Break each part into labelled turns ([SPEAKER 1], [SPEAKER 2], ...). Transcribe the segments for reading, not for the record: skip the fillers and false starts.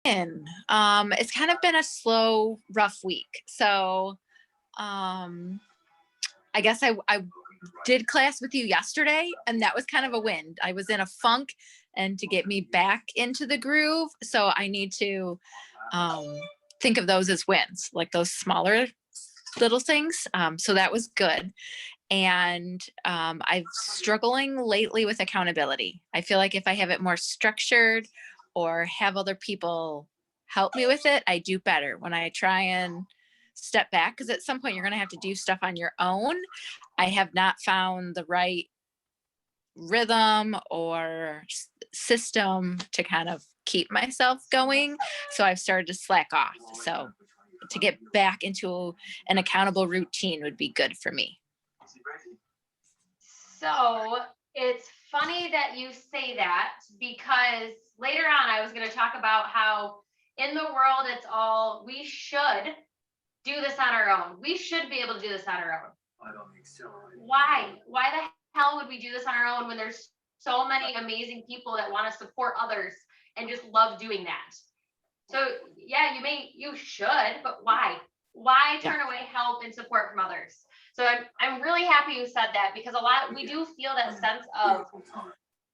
[SPEAKER 1] It's kind of been a slow, rough week. So I guess I did class with you yesterday, and that was kind of a win. I was in a funk, and to get me back into the groove, so I need to um, think of those as wins, like those smaller little things. So that was good. And I'm struggling lately with accountability. I feel like if I have it more structured or have other people help me with it, I do better when I try and step back, because at some point you're going to have to do stuff on your own. I have not found the right rhythm or system to kind of keep myself going. So I've started to slack off. So to get back into an accountable routine would be good for me.
[SPEAKER 2] So it's funny that you say that, because later on I was going to talk about how in the world it's all we should do this on our own. We should be able to do this on our own.
[SPEAKER 3] I don't think so.
[SPEAKER 2] Why? Why the hell would we do this on our own when there's so many amazing people that want to support others and just love doing that? So yeah, you should, but why? Why turn away help and support from others? So I'm really happy you said that, because we do feel that sense of,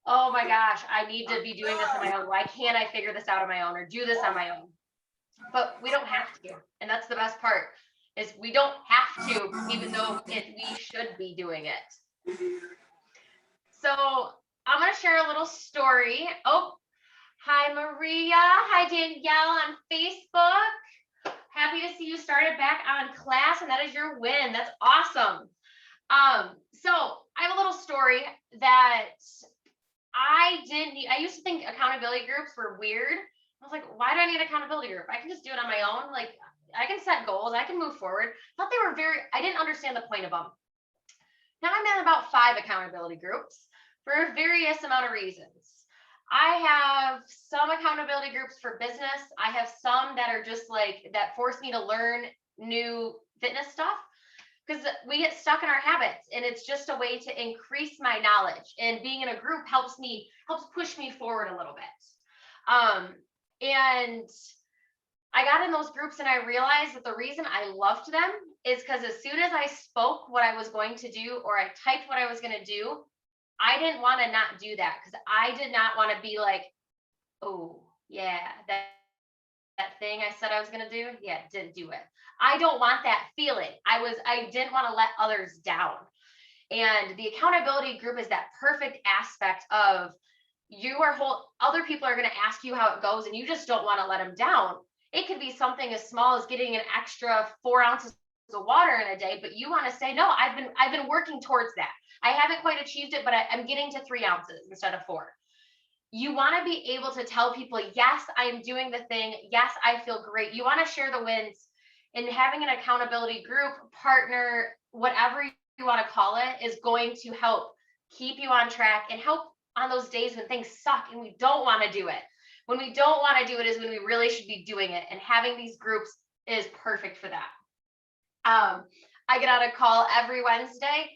[SPEAKER 2] oh my gosh, I need to be doing this on my own. Why can't I figure this out on my own or do this on my own? But we don't have to. And that's the best part, is we don't have to, even though we should be doing it. So I'm going to share a little story. Oh, hi, Maria. Hi, Danielle on Facebook. Happy to see you started back on class, and that is your win. That's awesome. So I have a little story that I used to think accountability groups were weird. I was like, why do I need an accountability group? I can just do it on my own. Like, I can set goals. I can move forward. I didn't understand the point of them. Now I'm in about 5 accountability groups for various amount of reasons. I have some accountability groups for business. I have some that are just like, that force me to learn new fitness stuff, because we get stuck in our habits, and it's just a way to increase my knowledge, and being in a group helps push me forward a little bit. And I got in those groups, and I realized that the reason I loved them is because as soon as I spoke what I was going to do, or I typed what I was going to do, I didn't want to not do that, because I did not want to be like, oh yeah, that thing I said I was going to do, yeah, didn't do it. I don't want that feeling. I didn't want to let others down. And the accountability group is that perfect aspect of other people are going to ask you how it goes, and you just don't want to let them down. It could be something as small as getting an extra 4 ounces of water in a day, but you want to say, no, I've been working towards that. I haven't quite achieved it, but I'm getting to 3 ounces instead of 4. You want to be able to tell people, yes, I am doing the thing. Yes, I feel great. You want to share the wins, and having an accountability group, partner, whatever you want to call it, is going to help keep you on track and help on those days when things suck and we don't want to do it. When we don't want to do it is when we really should be doing it. And having these groups is perfect for that. I get on a call every Wednesday,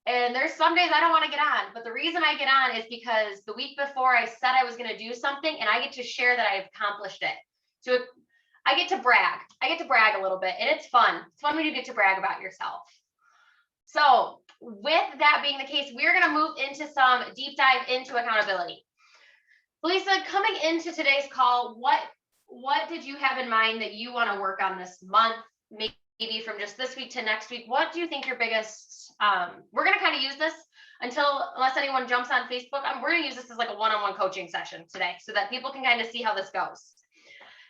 [SPEAKER 2] and there's some days I don't want to get on, but the reason I get on is because the week before I said I was going to do something, and I get to share that I've accomplished it. So I get to brag. I get to brag a little bit, and it's fun. It's fun when you get to brag about yourself. So with that being the case, we're going to move into some deep dive into accountability. Lisa, coming into today's call, what did you have in mind that you want to work on this month, maybe from just this week to next week? What do you think your biggest, we're going to kind of use this unless anyone jumps on Facebook, we're going to use this as like a one-on-one coaching session today so that people can kind of see how this goes.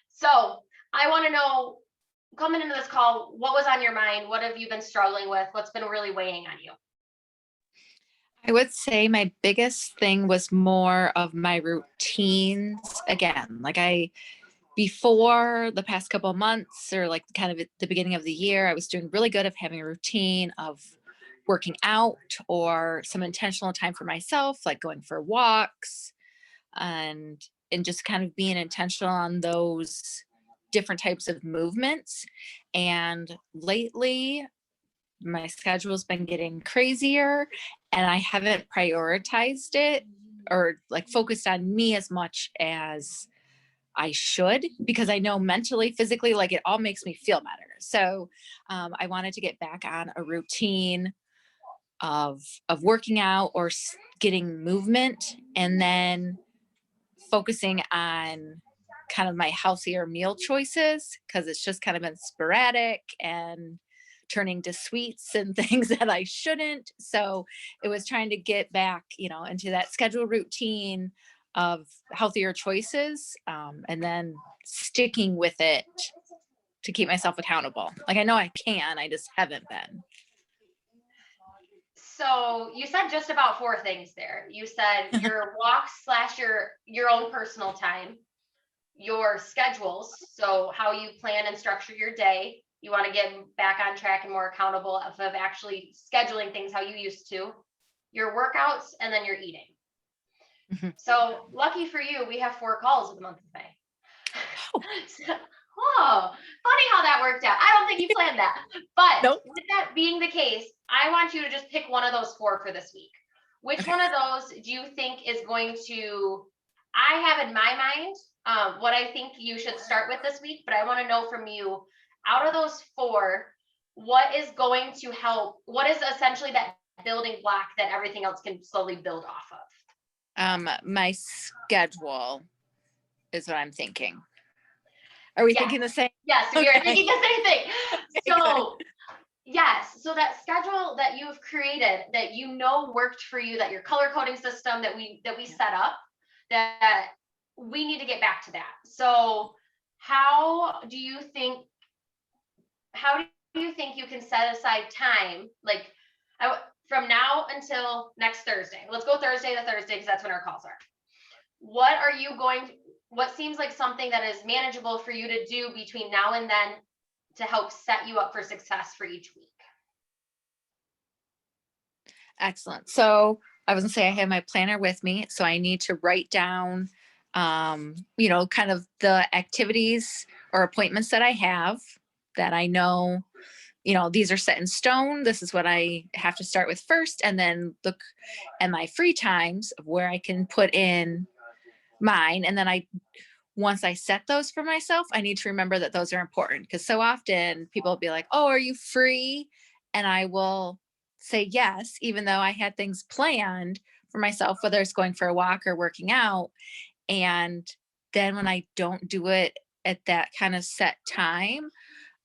[SPEAKER 2] So I want to know, coming into this call, what was on your mind? What have you been struggling with? What's been really weighing on you?
[SPEAKER 1] I would say my biggest thing was more of my routines again. Before the past couple of months, or like kind of at the beginning of the year, I was doing really good of having a routine of working out or some intentional time for myself, like going for walks and just kind of being intentional on those different types of movements. And lately, my schedule's been getting crazier, and I haven't prioritized it or like focused on me as much as I should, because I know mentally, physically, like it all makes me feel better. So I wanted to get back on a routine of working out or getting movement, and then focusing on kind of my healthier meal choices, because it's just kind of been sporadic and turning to sweets and things that I shouldn't. So it was trying to get back, into that schedule routine of healthier choices, and then sticking with it to keep myself accountable. Like I know I can, I just haven't been.
[SPEAKER 2] So you said just about four things there. You said your walks slash your own personal time, your schedules, so how you plan and structure your day. You want to get back on track and more accountable of actually scheduling things how you used to, your workouts, and then your eating.
[SPEAKER 1] Mhm.
[SPEAKER 2] So lucky for you, we have 4 calls in the month of May.
[SPEAKER 1] Oh.
[SPEAKER 2] Oh, funny how that worked out. I don't think you planned that. But
[SPEAKER 1] Nope.
[SPEAKER 2] with that being the case, I want you to just pick one of those 4 for this week. Which
[SPEAKER 1] Okay.
[SPEAKER 2] one of those do you think is going to, I have in my mind what I think you should start with this week, but I want to know from you, out of those 4, what is going to help? What is essentially that building block that everything else can slowly build off of?
[SPEAKER 1] My schedule is what I'm thinking. Are we
[SPEAKER 2] Yes.
[SPEAKER 1] thinking the same?
[SPEAKER 2] Yes, we are thinking the same thing.
[SPEAKER 1] Okay,
[SPEAKER 2] So yes, so that schedule that you've created that worked for you, that your color coding system that we set up, that we need to get back to that. So how do you think you can set aside time, like from now until next Thursday? Let's go Thursday to Thursday because that's when our calls are. What seems like something that is manageable for you to do between now and then to help set you up for success for each week?
[SPEAKER 1] Excellent. So I was gonna say I have my planner with me, so I need to write down, kind of the activities or appointments that I have, that I know, these are set in stone. This is what I have to start with first, and then look at my free times of where I can put in mine. And then once I set those for myself, I need to remember that those are important, because so often people will be like, "Oh, are you free?" And I will say yes, even though I had things planned for myself, whether it's going for a walk or working out. And then when I don't do it at that kind of set time,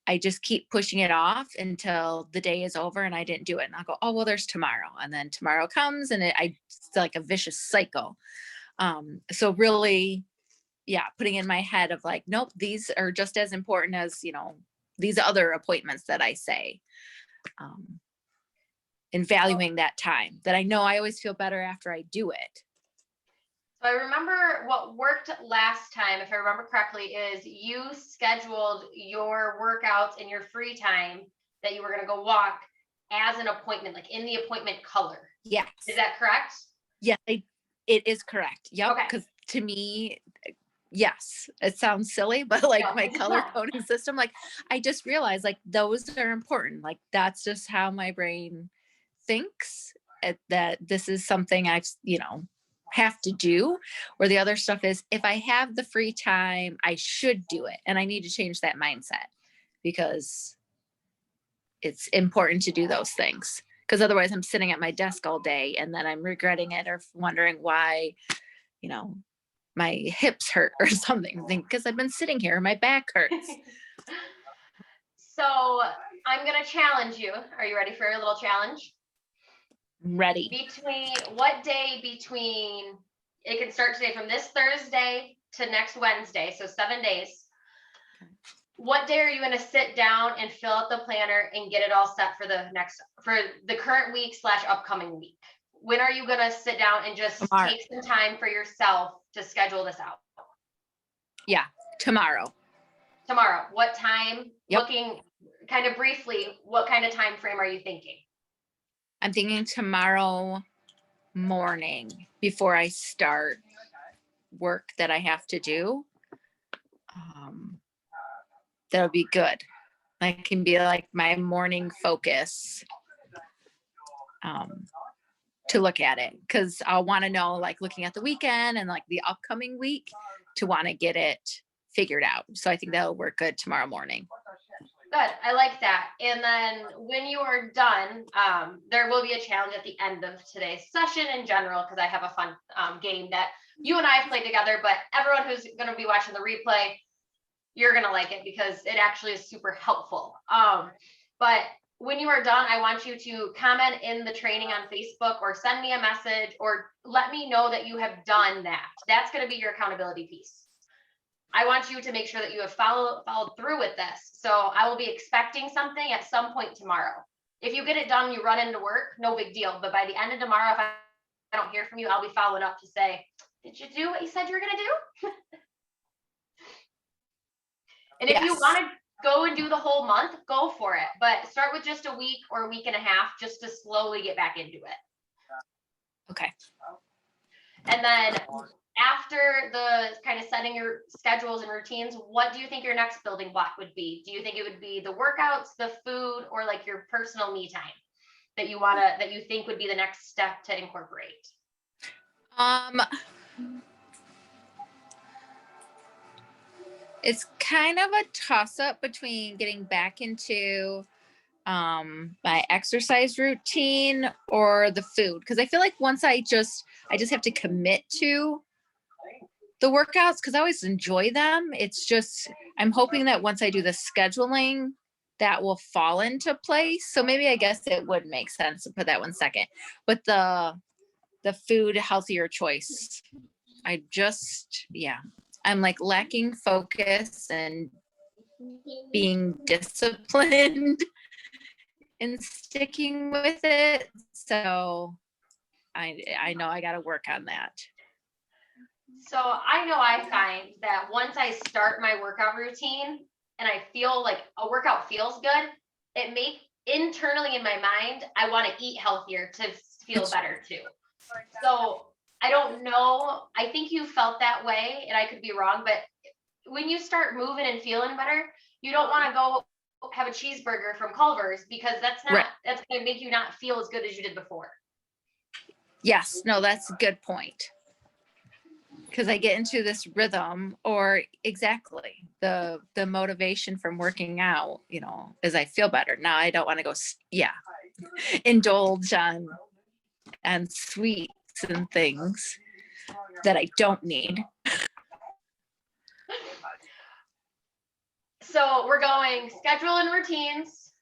[SPEAKER 1] I just keep pushing it off until the day is over and I didn't do it. And I'll go, "Oh, well, there's tomorrow." And then tomorrow comes, and it's like a vicious cycle. So really, yeah, putting in my head of like, nope, these are just as important as, these other appointments that I say, and valuing that time, that I know I always feel better after I do it.
[SPEAKER 2] So I remember what worked last time, if I remember correctly, is you scheduled your workouts and your free time that you were going to go walk as an appointment, like in the appointment color.
[SPEAKER 1] Yes.
[SPEAKER 2] Is that correct?
[SPEAKER 1] Yeah, it is correct. Yep.
[SPEAKER 2] Okay.
[SPEAKER 1] Because to me, yes, it sounds silly, but like
[SPEAKER 2] No,
[SPEAKER 1] my
[SPEAKER 2] it's
[SPEAKER 1] color
[SPEAKER 2] not.
[SPEAKER 1] coding system, like I just realized like those are important. Like that's just how my brain thinks, that this is something I've, have to do. Where the other stuff is, if I have the free time, I should do it. And I need to change that mindset, because it's important to do those things. Because otherwise I'm sitting at my desk all day and then I'm regretting it or wondering why, you know, my hips hurt or something, because I've been sitting here, my back hurts.
[SPEAKER 2] So I'm going to challenge you. Are you ready for a little challenge?
[SPEAKER 1] I'm ready.
[SPEAKER 2] It can start today from this Thursday to next Wednesday, so 7 days. Okay. What day are you going to sit down and fill out the planner and get it all set for the current week / upcoming week? When are you going to sit down and just take some time for yourself to schedule this out?
[SPEAKER 1] Yeah, tomorrow.
[SPEAKER 2] Tomorrow. What time?
[SPEAKER 1] Yep.
[SPEAKER 2] Looking kind of briefly, what kind of time frame are you thinking?
[SPEAKER 1] I'm thinking tomorrow morning before I start work that I have to do. That'll be good. That can be like my morning focus, to look at it, because I'll want to know, like looking at the weekend and like the upcoming week, to want to get it figured out. So I think that'll work good tomorrow morning.
[SPEAKER 2] Good. I like that. And then when you are done, there will be a challenge at the end of today's session in general, because I have a fun game that you and I have played together, but everyone who's going to be watching the replay, you're going to like it because it actually is super helpful. But when you are done, I want you to comment in the training on Facebook or send me a message or let me know that you have done that. That's going to be your accountability piece. I want you to make sure that you have followed through with this. So I will be expecting something at some point tomorrow. If you get it done, you run into work, no big deal. But by the end of tomorrow, if I don't hear from you, I'll be following up to say, did you do what you said you were going to do? And if you want to go and do the whole month, go for it. But start with just a week or a week and a half just to slowly get back into it.
[SPEAKER 1] Okay.
[SPEAKER 2] And then after the kind of setting your schedules and routines, what do you think your next building block would be? Do you think it would be the workouts, the food, or like your personal me time that you think would be the next step to incorporate?
[SPEAKER 1] It's kind of a toss up between getting back into my exercise routine or the food, because I feel like once I just have to commit to the workouts, because I always enjoy them. It's just I'm hoping that once I do the scheduling, that will fall into place. So maybe I guess it would make sense to put that one second. But the food healthier choice, I'm like lacking focus and being disciplined and sticking with it. So I know I got to work on that.
[SPEAKER 2] So I know I find that once I start my workout routine and I feel like a workout feels good, it makes internally in my mind, I want to eat healthier to feel better too. So I don't know. I think you felt that way and I could be wrong, but when you start moving and feeling better, you don't want to go have a cheeseburger from Culver's because that's going to make you not feel as good as you did before.
[SPEAKER 1] Yes, no, that's a good point. Because I get into this rhythm, or exactly the motivation from working out, as I feel better. Now I don't want to go, indulge on sweets and things that I don't need.
[SPEAKER 2] So we're going schedule and routines,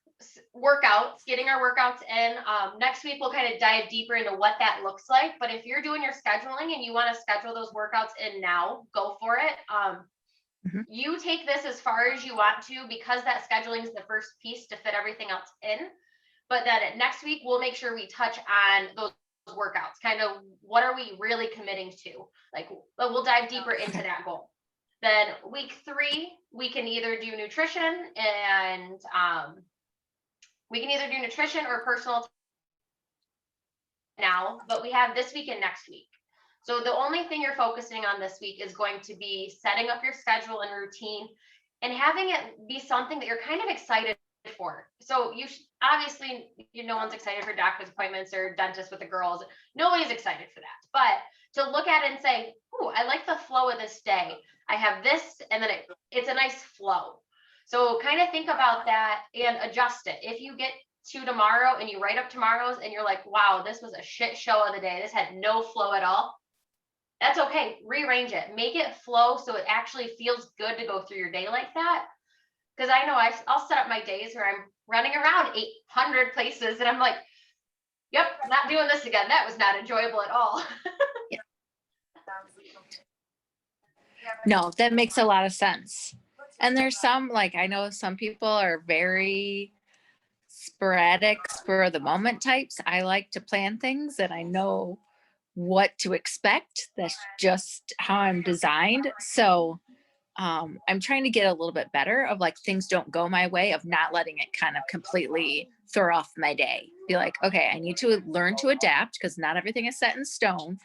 [SPEAKER 2] workouts, getting our workouts in. Next week, we'll kind of dive deeper into what that looks like. But if you're doing your scheduling and you want to schedule those workouts in now, go for it. You take this as far as you want to, because that scheduling is the first piece to fit everything else in. But then next week, we'll make sure we touch on those workouts, kind of what are we really committing to? Like, we'll dive deeper into that goal. Then week 3, we can either do nutrition and or personal now, but we have this week and next week. So the only thing you're focusing on this week is going to be setting up your schedule and routine and having it be something that you're kind of excited for. So obviously, no one's excited for doctor's appointments or dentist with the girls. Nobody's excited for that. But to look at it and say, "Ooh, I like the flow of this day. I have this," and then it's a nice flow. So kind of think about that and adjust it. If you get to tomorrow and you write up tomorrow's and you're like, "Wow, this was a shit show of the day. This had no flow at all." That's okay. Rearrange it. Make it flow so it actually feels good to go through your day like that. Because I know I'll set up my days where I'm running around 800 places and I'm like, "Yep, not doing this again. That was not enjoyable at all."
[SPEAKER 1] No, that makes a lot of sense. And there's some, like, I know some people are very sporadic for the moment types. I like to plan things and I know what to expect. That's just how I'm designed. So I'm trying to get a little bit better of like things don't go my way, of not letting it kind of completely throw off my day. Be like, okay, I need to learn to adapt because not everything is set in stone.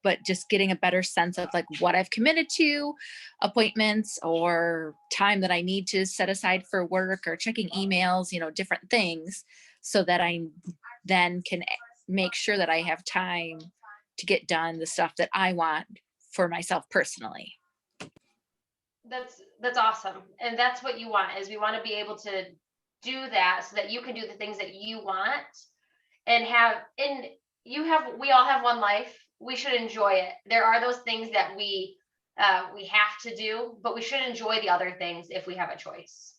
[SPEAKER 1] But just getting a better sense of like what I've committed to, appointments or time that I need to set aside for work or checking emails, different things, so that I then can make sure that I have time to get done the stuff that I want for myself personally.
[SPEAKER 2] That's awesome. And that's what you want, is we want to be able to do that so that you can do the things that you want and we all have one life. We should enjoy it. There are those things that we have to do, but we should enjoy the other things if we have a choice.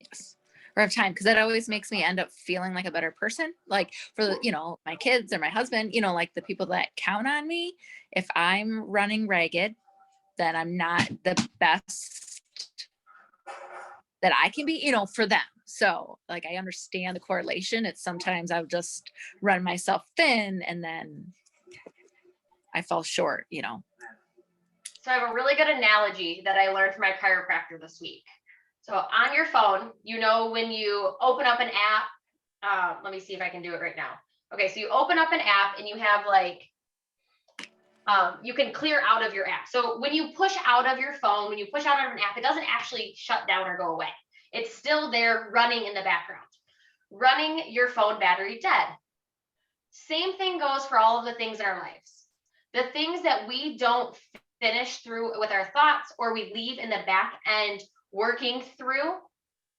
[SPEAKER 1] Yes. Or have time, because that always makes me end up feeling like a better person. Like for my kids or my husband, like the people that count on me. If I'm running ragged, then I'm not the best that I can be, for them. So like I understand the correlation. It's sometimes I've just run myself thin and then I fall short.
[SPEAKER 2] So I have a really good analogy that I learned from my chiropractor this week. So on your phone, when you open up an app, let me see if I can do it right now. Okay, so you open up an app and you have you can clear out of your app. So when you push out of your phone, when you push out of an app, it doesn't actually shut down or go away. It's still there running in the background, running your phone battery dead. Same thing goes for all of the things in our lives. The things that we don't finish through with our thoughts or we leave in the back end working through,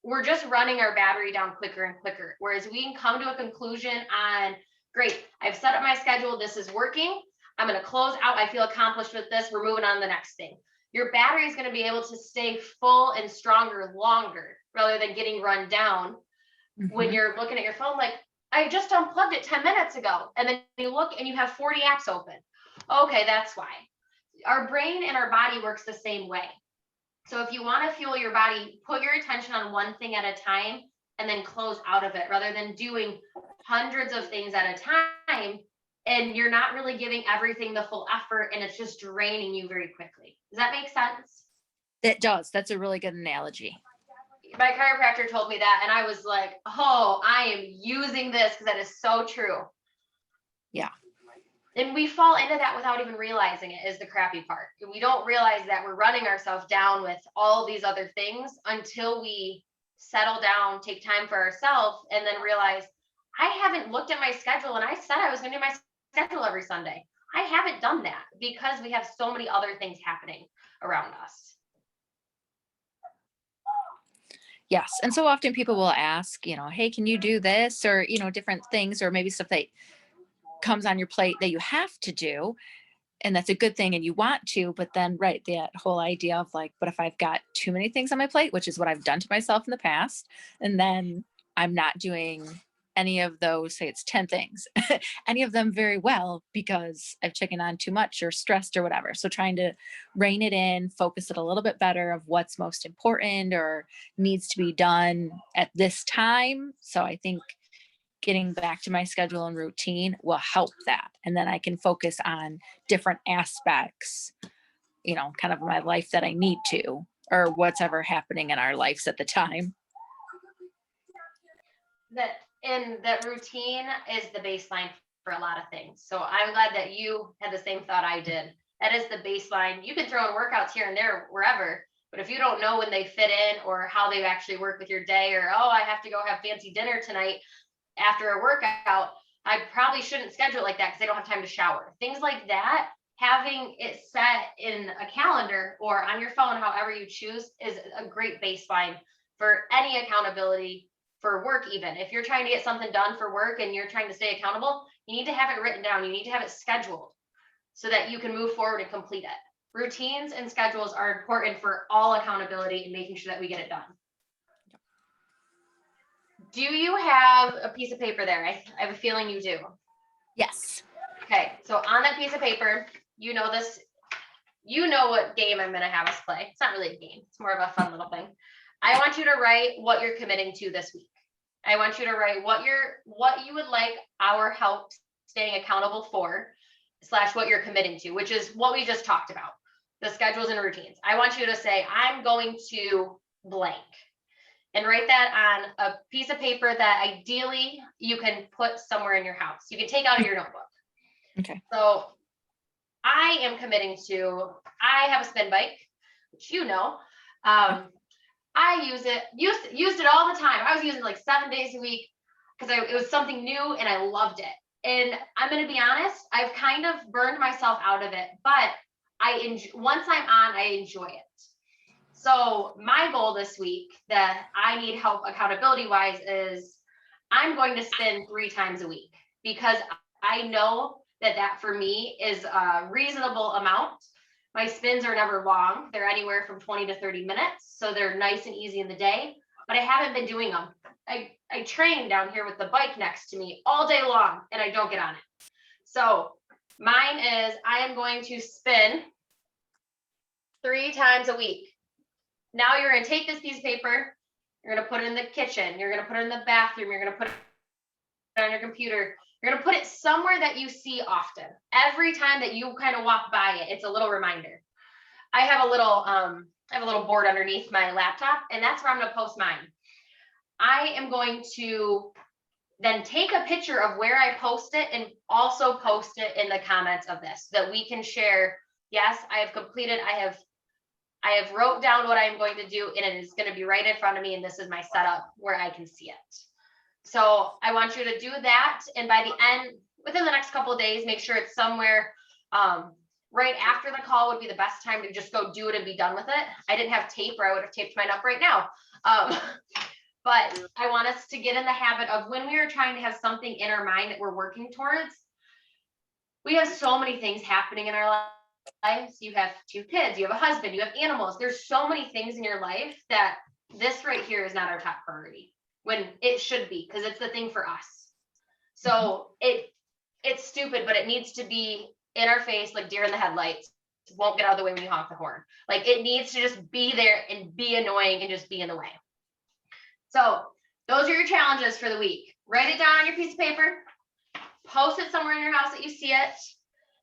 [SPEAKER 2] we're just running our battery down quicker and quicker. Whereas we can come to a conclusion on, great, I've set up my schedule, this is working, I'm going to close out, I feel accomplished with this, we're moving on to the next thing. Your battery is going to be able to stay full and stronger longer rather than getting run down. Mm-hmm. When you're looking at your phone, like, I just unplugged it 10 minutes ago. And then you look and you have 40 apps open. Okay, that's why. Our brain and our body works the same way. So if you want to fuel your body, put your attention on one thing at a time and then close out of it rather than doing hundreds of things at a time. And you're not really giving everything the full effort and it's just draining you very quickly. Does that make sense?
[SPEAKER 1] It does. That's a really good analogy.
[SPEAKER 2] My chiropractor told me that and I was like, oh, I am using this because that is so true.
[SPEAKER 1] Yeah.
[SPEAKER 2] And we fall into that without even realizing it is the crappy part. We don't realize that we're running ourselves down with all these other things until we settle down, take time for ourselves, and then realize, I haven't looked at my schedule and I said I was going to do my schedule every Sunday. I haven't done that because we have so many other things happening around us.
[SPEAKER 1] Yes. And so often people will ask, hey, can you do this? Or, different things, or maybe stuff that comes on your plate that you have to do. And that's a good thing and you want to, but then that whole idea of like, but if I've got too many things on my plate, which is what I've done to myself in the past, and then I'm not doing any of those, say it's 10 things, any of them very well because I've taken on too much or stressed or whatever. So trying to rein it in, focus it a little bit better of what's most important or needs to be done at this time. So I think getting back to my schedule and routine will help that. And then I can focus on different aspects, kind of my life that I need to, or what's ever happening in our lives at the time.
[SPEAKER 2] That routine is the baseline for a lot of things. So I'm glad that you had the same thought I did. That is the baseline. You can throw in workouts here and there, wherever, but if you don't know when they fit in or how they actually work with your day, or, oh, I have to go have fancy dinner tonight after a workout, I probably shouldn't schedule it like that because I don't have time to shower. Things like that, having it set in a calendar or on your phone, however you choose, is a great baseline for any accountability for work. Even if you're trying to get something done for work and you're trying to stay accountable, you need to have it written down. You need to have it scheduled so that you can move forward and complete it. Routines and schedules are important for all accountability and making sure that we get it done. Do you have a piece of paper there? I have a feeling you do.
[SPEAKER 1] Yes.
[SPEAKER 2] Okay, so on that piece of paper, you know what game I'm going to have us play. It's not really a game. It's more of a fun little thing. I want you to write what you're committing to this week. I want you to write what you would like our help staying accountable for, / what you're committing to, which is what we just talked about, the schedules and routines. I want you to say, I'm going to blank, and write that on a piece of paper that ideally you can put somewhere in your house. You can take out of your notebook.
[SPEAKER 1] Okay.
[SPEAKER 2] So I am committing to, I have a spin bike, which I used it all the time. I was using it like 7 days a week because it was something new and I loved it. And I'm going to be honest, I've kind of burned myself out of it, but once I'm on, I enjoy it. So my goal this week that I need help accountability wise is I'm going to spin 3 times a week, because I know that for me is a reasonable amount. My spins are never long. They're anywhere from 20 to 30 minutes. So they're nice and easy in the day, but I haven't been doing them. I train down here with the bike next to me all day long and I don't get on it. So mine is I am going to spin 3 times a week. Now you're going to take this piece of paper, you're going to put it in the kitchen, you're going to put it in the bathroom, you're going to put it on your computer, you're going to put it somewhere that you see often. Every time that you kind of walk by it, it's a little reminder. I have a little board underneath my laptop, and that's where I'm going to post mine. I am going to then take a picture of where I post it and also post it in the comments of this so that we can share. Yes, I have completed. I have wrote down what I'm going to do, and it is going to be right in front of me. And this is my setup where I can see it. So I want you to do that. And by the end, within the next couple of days, make sure it's somewhere right after the call would be the best time to just go do it and be done with it. I didn't have tape, or I would have taped mine up right now. But I want us to get in the habit of, when we are trying to have something in our mind that we're working towards, we have so many things happening in our lives. You have 2 kids, you have a husband, you have animals. There's so many things in your life that this right here is not our top priority, when it should be, because it's the thing for us. So it's stupid, but it needs to be in our face like deer in the headlights. It won't get out of the way when you honk the horn. Like, it needs to just be there and be annoying and just be in the way. So those are your challenges for the week. Write it down on your piece of paper, post it somewhere in your house that you see it,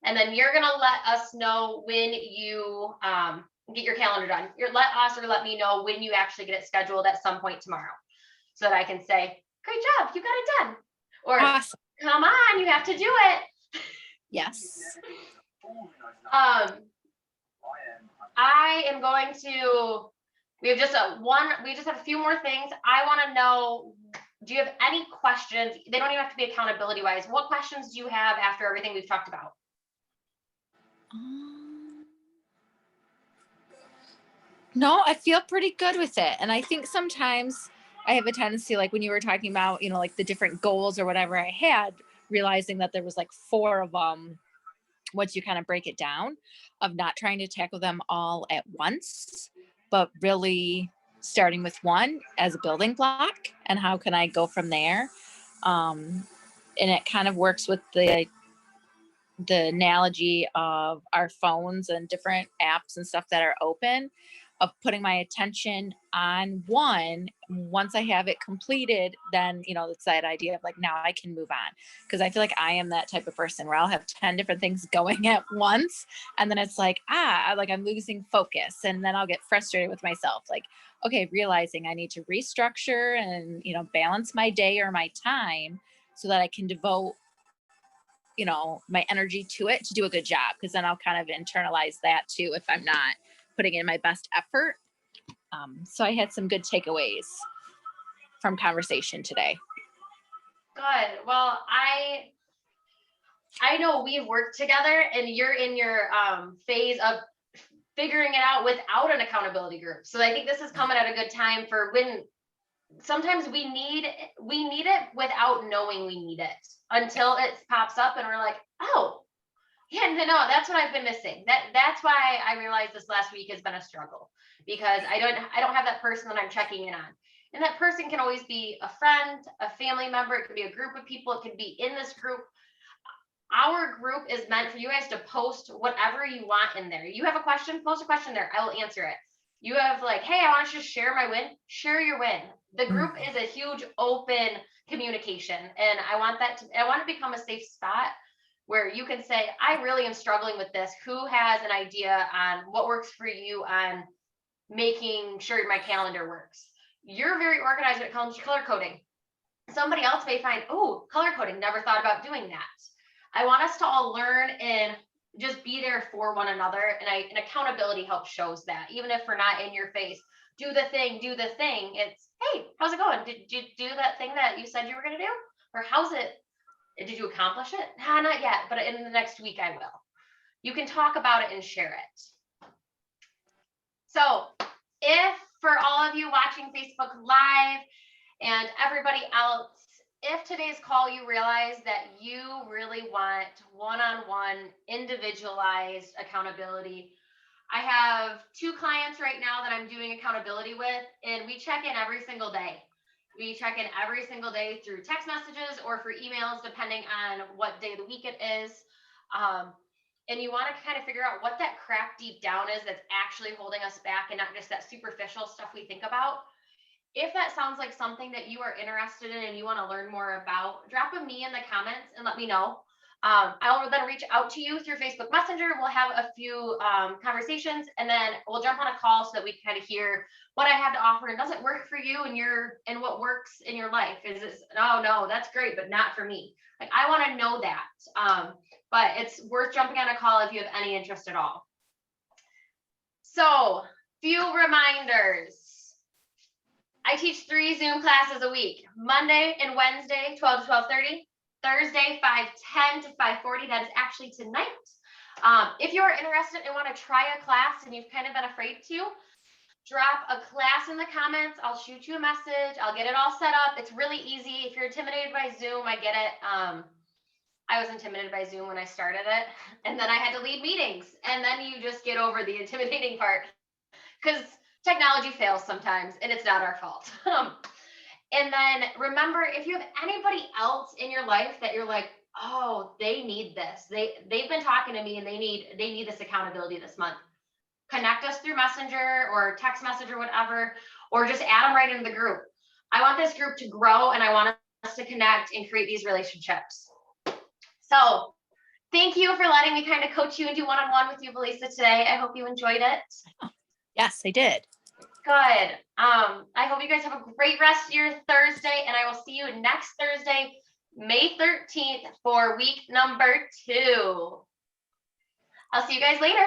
[SPEAKER 2] and then you're going to let us know when you get your calendar done. Let us or let me know when you actually get it scheduled at some point tomorrow, so that I can say, great job, you got it done. Or, awesome. Come on, you have to do it.
[SPEAKER 1] Yes.
[SPEAKER 2] I am going to, we just have a few more things. I want to know, do you have any questions? They don't even have to be accountability wise. What questions do you have after everything we've talked about?
[SPEAKER 1] No, I feel pretty good with it. And I think sometimes I have a tendency, like when you were talking about, like the different goals or whatever I had, realizing that there was like 4 of them, once you kind of break it down, of not trying to tackle them all at once, but really starting with one as a building block, and how can I go from there. And it kind of works with the analogy of our phones and different apps and stuff that are open, of putting my attention on one. Once I have it completed, then, it's that idea of like, now I can move on. Because I feel like I am that type of person where I'll have 10 different things going at once. And then it's like, I'm losing focus. And then I'll get frustrated with myself. Like, okay, realizing I need to restructure and, balance my day or my time so that I can devote my energy to it to do a good job. Because then I'll kind of internalize that too if I'm not putting in my best effort. So I had some good takeaways from conversation today.
[SPEAKER 2] Good. Well, I know we've worked together, and you're in your phase of figuring it out without an accountability group. So I think this is coming at a good time for when sometimes we need it without knowing we need it, until it pops up and we're like, oh, yeah, no, that's what I've been missing. That's why I realized this last week has been a struggle, because I don't have that person that I'm checking in on. And that person can always be a friend, a family member. It could be a group of people. It could be in this group. Our group is meant for you guys to post whatever you want in there. You have a question, post a question there. I will answer it. You have like, hey, I want to just share my win. Share your win. The group is a huge open communication. And I want to become a safe spot where you can say, I really am struggling with this. Who has an idea on what works for you on making sure my calendar works? You're very organized when it comes to color coding. Somebody else may find, oh, color coding, never thought about doing that. I want us to all learn and just be there for one another. And accountability helps shows that. Even if we're not in your face, do the thing. It's, hey, how's it going? Did you do that thing that you said you were going to do? Or how's it? Did you accomplish it? Not yet, but in the next week I will. You can talk about it and share it. So if for all of you watching Facebook Live and everybody else, if today's call you realize that you really want one-on-one individualized accountability, I have 2 clients right now that I'm doing accountability with, and we check in every single day. We check in every single day through text messages or for emails, depending on what day of the week it is. And you want to kind of figure out what that crap deep down is that's actually holding us back and not just that superficial stuff we think about. If that sounds like something that you are interested in and you want to learn more about, drop a me in the comments and let me know. I will then reach out to you through Facebook Messenger. We'll have a few conversations, and then we'll jump on a call so that we can kind of hear what I have to offer. And does it work for you and what works in your life? Is it, oh no, that's great, but not for me. Like, I want to know that. But it's worth jumping on a call if you have any interest at all. So, few reminders. I teach 3 Zoom classes a week, Monday and Wednesday, 12 to 12:30, Thursday, 5:10 to 5:40. That is actually tonight. If you're interested and want to try a class and you've kind of been afraid to, drop a class in the comments. I'll shoot you a message. I'll get it all set up. It's really easy. If you're intimidated by Zoom, I get it. I was intimidated by Zoom when I started it, and then I had to lead meetings, and then you just get over the intimidating part because technology fails sometimes, and it's not our fault. And then remember, if you have anybody else in your life that you're like, oh, they need this. They've been talking to me and they need this accountability this month. Connect us through Messenger or text message or whatever, or just add them right into the group. I want this group to grow, and I want us to connect and create these relationships. So thank you for letting me kind of coach you and do one-on-one with you, Belisa, today. I hope you enjoyed it.
[SPEAKER 1] Yes, I did.
[SPEAKER 2] Good. I hope you guys have a great rest of your Thursday, and I will see you next Thursday, May 13th for week number 2. I'll see you guys later.